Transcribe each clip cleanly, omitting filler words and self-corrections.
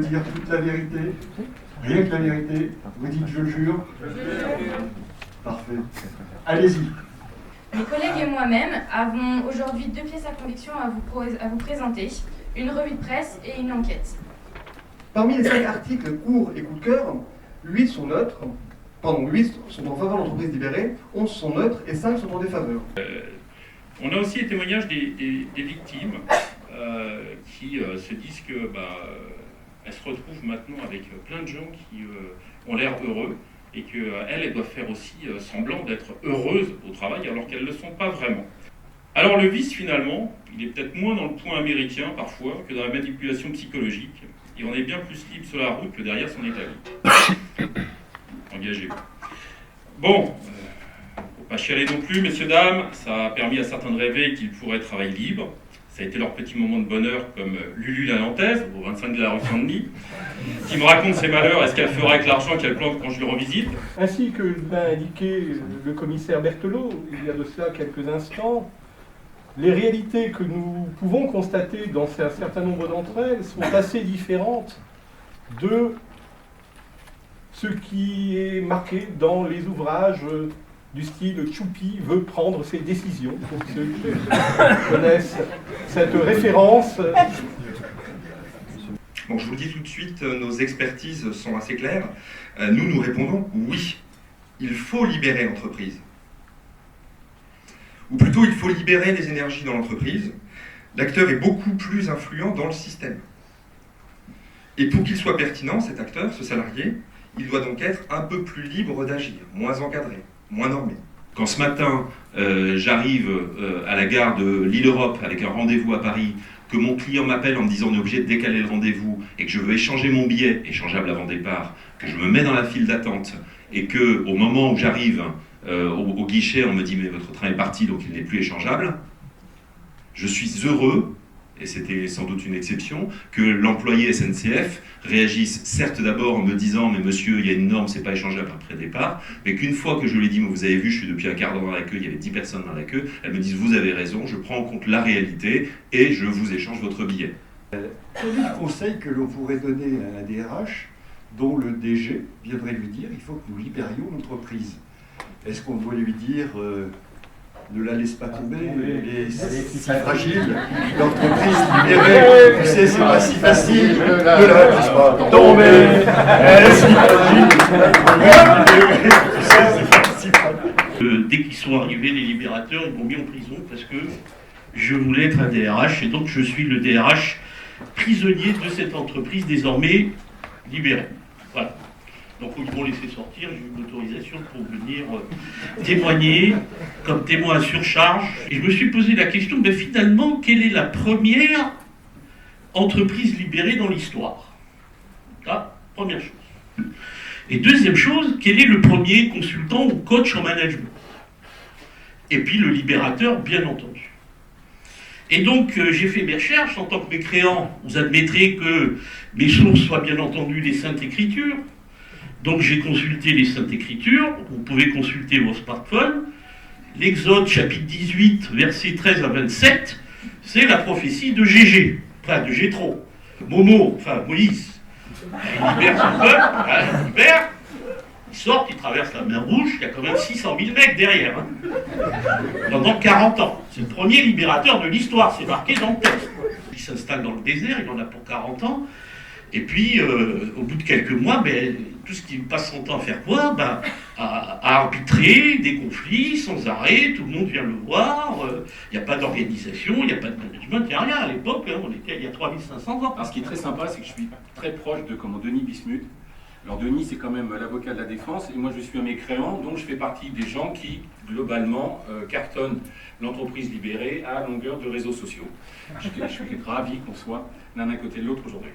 dire toute la vérité, rien que la vérité. Vous dites je jure. Parfait. Allez-y. Mes collègues et moi-même avons aujourd'hui 2 pièces à conviction à vous présenter, une revue de presse et une enquête. Parmi les 5 articles courts et coup de cœur, 8 sont neutres, 8 sont en faveur de l'entreprise libérée, 11 sont neutres et 5 sont en défaveur. On a aussi les témoignages des victimes qui se disent que elles se retrouvent maintenant avec plein de gens qui ont l'air heureux et qu'elles doivent faire aussi semblant d'être heureuses au travail alors qu'elles ne le sont pas vraiment. Alors le vice finalement, il est peut-être moins dans le point américain parfois que dans la manipulation psychologique et on est bien plus libre sur la route que derrière son établi. Engagez-vous. Bon, faut pas chialer non plus, messieurs, dames, ça a permis à certains de rêver qu'ils pourraient travailler libre. Ça a été leur petit moment de bonheur, comme Lulu la Nantaise, au 25 de la rue Saint-Denis, qui me raconte ses malheurs et ce qu'elle fera avec l'argent qu'elle plante quand je le revisite. Ainsi que l'a indiqué le commissaire Berthelot, il y a de cela quelques instants, les réalités que nous pouvons constater dans un certain nombre d'entre elles sont assez différentes de ce qui est marqué dans les ouvrages du style Choupi veut prendre ses décisions, pour ceux qui connaissent cette référence. Bon, je vous le dis tout de suite, nos expertises sont assez claires. Nous répondons oui, il faut libérer l'entreprise. Ou plutôt, il faut libérer les énergies dans l'entreprise. L'acteur est beaucoup plus influent dans le système. Et pour qu'il soit pertinent, cet acteur, ce salarié, il doit donc être un peu plus libre d'agir, moins encadré, moins normé. Quand ce matin, j'arrive à la gare de Lille-Europe avec un rendez-vous à Paris, que mon client m'appelle en me disant on est obligé de décaler le rendez-vous et que je veux échanger mon billet, échangeable avant départ, que je me mets dans la file d'attente et que au moment où j'arrive au guichet, on me dit mais votre train est parti donc il n'est plus échangeable, je suis heureux, et c'était sans doute une exception, que l'employé SNCF réagisse certes d'abord en me disant « mais monsieur, il y a une norme, c'est pas échangeable après départ », mais qu'une fois que je lui ai dit « mais vous avez vu, je suis depuis un quart d'heure dans la queue, il y avait 10 personnes dans la queue », elles me disent « vous avez raison, je prends en compte la réalité et je vous échange votre billet ». Quel est le conseil que l'on pourrait donner à un DRH dont le DG viendrait lui dire « il faut que nous libérions l'entreprise ». Est-ce qu'on doit lui dire ne la laisse pas tomber, elle est si fragile, l'entreprise libérée, tu sais, c'est pas si facile, ne la laisse pas tomber, elle est si fragile. Dès qu'ils sont arrivés, les libérateurs, ils m'ont mis en prison parce que je voulais être un DRH et donc je suis le DRH prisonnier de cette entreprise désormais libérée. Voilà. Donc ils m'ont laissé sortir, j'ai eu une autorisation pour venir témoigner comme témoin à surcharge. Et je me suis posé la question, mais finalement, quelle est la première entreprise libérée dans l'histoire? Ah, première chose. Et deuxième chose, quel est le premier consultant ou coach en management? Et puis le libérateur, bien entendu. Et donc j'ai fait mes recherches en tant que mécréant. Vous admettrez que mes sources soient bien entendu les Saintes Écritures. Donc j'ai consulté les Saintes Écritures, vous pouvez consulter vos smartphones. L'Exode chapitre 18, versets 13 à 27, c'est la prophétie de Gégé, enfin de Jéthro. Moïse, il libère son peuple, il libère, il sort, il traverse la mer Rouge, il y a quand même 600 000 mecs derrière, pendant 40 ans. C'est le premier libérateur de l'histoire, c'est marqué dans le texte. Il s'installe dans le désert, il en a pour 40 ans, et puis au bout de quelques mois, tout ce qu'il passe son temps à faire quoi, à arbitrer des conflits sans arrêt, tout le monde vient le voir, il n'y a pas d'organisation, il n'y a pas de management, il n'y a rien. À l'époque, on était il y a 3500 ans. Alors ce qui est très sympa, c'est que je suis très proche de Denis Bismuth. Alors Denis, c'est quand même l'avocat de la défense, et moi je suis un mécréant, donc je fais partie des gens qui, globalement, cartonnent l'entreprise libérée à longueur de réseaux sociaux. Je suis ravi qu'on soit l'un à côté de l'autre aujourd'hui.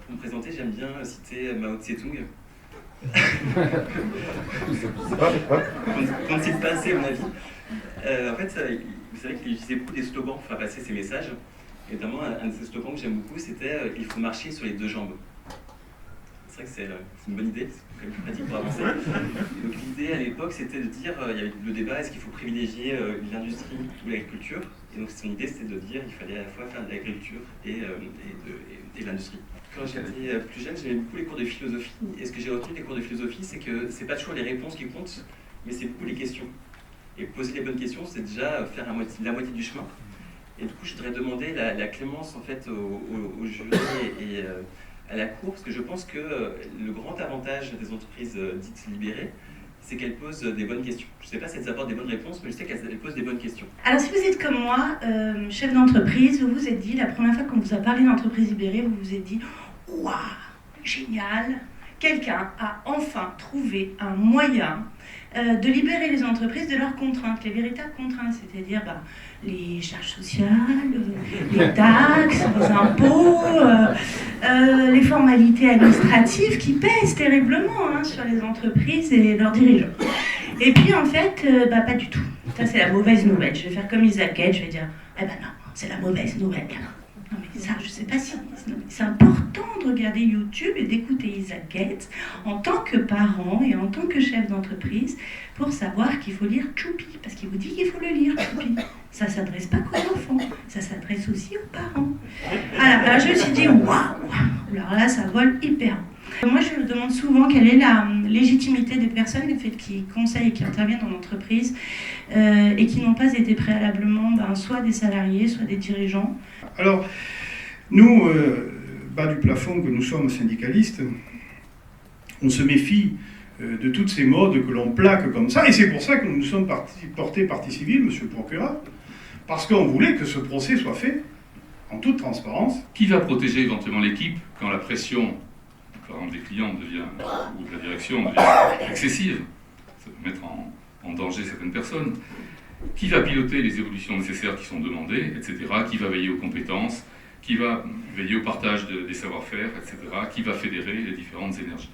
Pour me présenter, j'aime bien citer Mao Tse-tung. Qu'on ne cite pas assez, à mon avis. En fait, vous savez qu'il utilisait beaucoup des slogans pour faire passer ses messages. Et notamment, un de ses slogans que j'aime beaucoup, c'était « il faut marcher sur les deux jambes ». c'est vrai que c'est une bonne idée, c'est quand même plus pratique pour avancer. Et donc l'idée à l'époque, c'était de dire, il y avait le débat, est-ce qu'il faut privilégier l'industrie ou l'agriculture? Et donc son idée, c'était de dire qu'il fallait à la fois faire de l'agriculture et de l'industrie. Quand j'étais plus jeune, j'aimais beaucoup les cours de philosophie. Et ce que j'ai retenu des cours de philosophie, c'est que c'est pas toujours les réponses qui comptent, mais c'est beaucoup les questions. Et poser les bonnes questions, c'est déjà faire la moitié du chemin. Et du coup, je voudrais demander la clémence en fait au jury et à la Cour, parce que je pense que le grand avantage des entreprises dites libérées, c'est qu'elles posent des bonnes questions. Je ne sais pas si elles apportent des bonnes réponses, mais je sais qu'elles posent des bonnes questions. Alors si vous êtes comme moi, chef d'entreprise, vous vous êtes dit, la première fois qu'on vous a parlé d'entreprise libérée, vous vous êtes dit, waouh, génial, quelqu'un a enfin trouvé un moyen de libérer les entreprises de leurs contraintes, les véritables contraintes, c'est-à-dire les charges sociales, les taxes, les impôts, les formalités administratives qui pèsent terriblement sur les entreprises et leurs dirigeants. Et puis en fait, pas du tout. Ça c'est la mauvaise nouvelle. Je vais faire comme Isaac Gates, je vais dire, non, c'est la mauvaise nouvelle. Non mais ça, je sais pas si... C'est important de regarder YouTube et d'écouter Isaac Gates en tant que parent et en tant que chef d'entreprise pour savoir qu'il faut lire Choupi, parce qu'il vous dit qu'il faut le lire, Choupi. Ça ne s'adresse pas qu'aux enfants, ça s'adresse aussi aux parents. Alors je me suis dit, waouh, alors là, ça vole hyper. Moi, je me demande souvent quelle est la légitimité des personnes qui conseillent et qui interviennent dans l'entreprise et qui n'ont pas été préalablement soit des salariés, soit des dirigeants. Alors, nous, bas du plafond que nous sommes syndicalistes, on se méfie de toutes ces modes que l'on plaque comme ça, et c'est pour ça que nous nous sommes portés partie civile, monsieur le procureur, parce qu'on voulait que ce procès soit fait en toute transparence. Qui va protéger éventuellement l'équipe quand la pression, par exemple, des clients ou de la direction devient excessive? Ça peut mettre en danger certaines personnes. Qui va piloter les évolutions nécessaires qui sont demandées, etc. Qui va veiller aux compétences, qui va veiller au partage des savoir-faire, etc. Qui va fédérer les différentes énergies.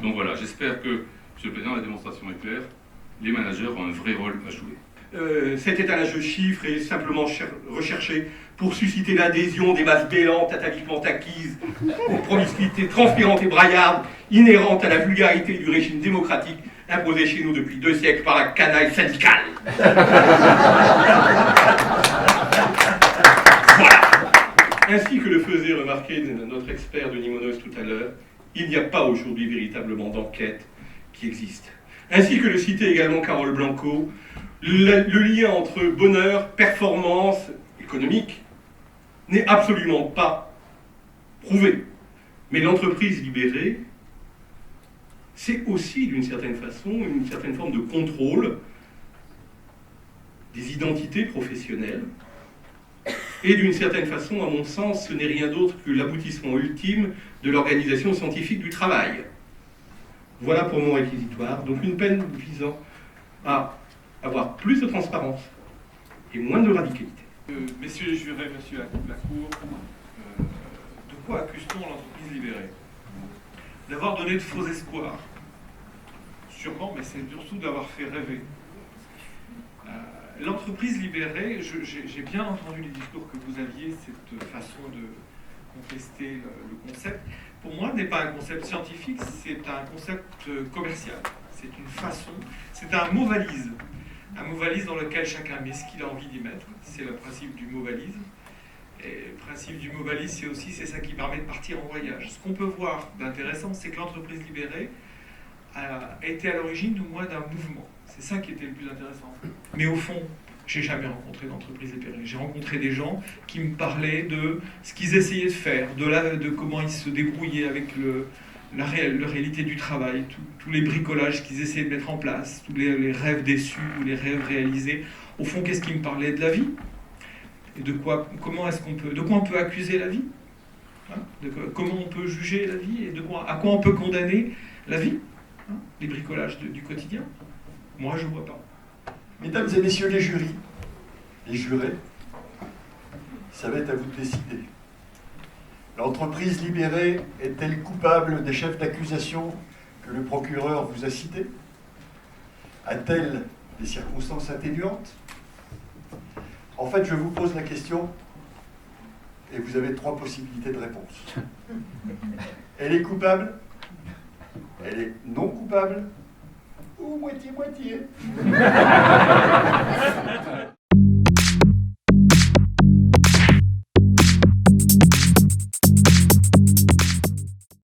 Donc voilà, j'espère que, Monsieur le Président, la démonstration est claire. Les managers ont un vrai rôle à jouer. Cet étalage de chiffres est simplement recherché pour susciter l'adhésion des masses bélantes, ataviquement acquises, aux promiscuités transpirantes et braillardes, inhérentes à la vulgarité du régime démocratique imposé chez nous depuis 2 siècles par la canaille syndicale. Voilà. Ainsi que le faisait remarquer notre expert Denis Monos tout à l'heure, il n'y a pas aujourd'hui véritablement d'enquête qui existe. Ainsi que le citait également Carole Blanco, le lien entre bonheur, performance économique n'est absolument pas prouvé. Mais l'entreprise libérée, c'est aussi d'une certaine façon une certaine forme de contrôle des identités professionnelles. Et d'une certaine façon, à mon sens, ce n'est rien d'autre que l'aboutissement ultime de l'organisation scientifique du travail. Voilà pour mon réquisitoire. Donc une peine visant à avoir plus de transparence et moins de radicalité. Messieurs les jurés, monsieur la Cour, de quoi accuse-t-on l'entreprise libérée? D'avoir donné de faux espoirs. Sûrement, mais c'est surtout d'avoir fait rêver. L'entreprise libérée, j'ai bien entendu les discours que vous aviez, cette façon de contester le concept. Pour moi, n'est pas un concept scientifique, c'est un concept commercial. C'est une façon, c'est un mot valise. Un mot valise dans lequel chacun met ce qu'il a envie d'y mettre. C'est le principe du mot valise. Et le principe du mot valise, c'est ça qui permet de partir en voyage. Ce qu'on peut voir d'intéressant, c'est que l'entreprise libérée a été à l'origine du moins d'un mouvement. C'est ça qui était le plus intéressant. Mais au fond, j'ai jamais rencontré d'entreprise libérée. J'ai rencontré des gens qui me parlaient de ce qu'ils essayaient de faire, de comment ils se débrouillaient avec la réalité du travail, tous les bricolages qu'ils essayaient de mettre en place, tous les rêves déçus ou les rêves réalisés. Au fond, qu'est-ce qui me parlait de la vie? Et de quoi on peut accuser la vie, comment on peut juger la vie et à quoi on peut condamner la vie, les bricolages du quotidien. Moi, je ne vois pas. Mesdames et messieurs les jurés, ça va être à vous de décider. L'entreprise libérée est-elle coupable des chefs d'accusation que le procureur vous a cités? A-t-elle des circonstances atténuantes? En fait, je vous pose la question, et vous avez 3 possibilités de réponse. Elle est coupable, elle est non coupable, ou moitié-moitié.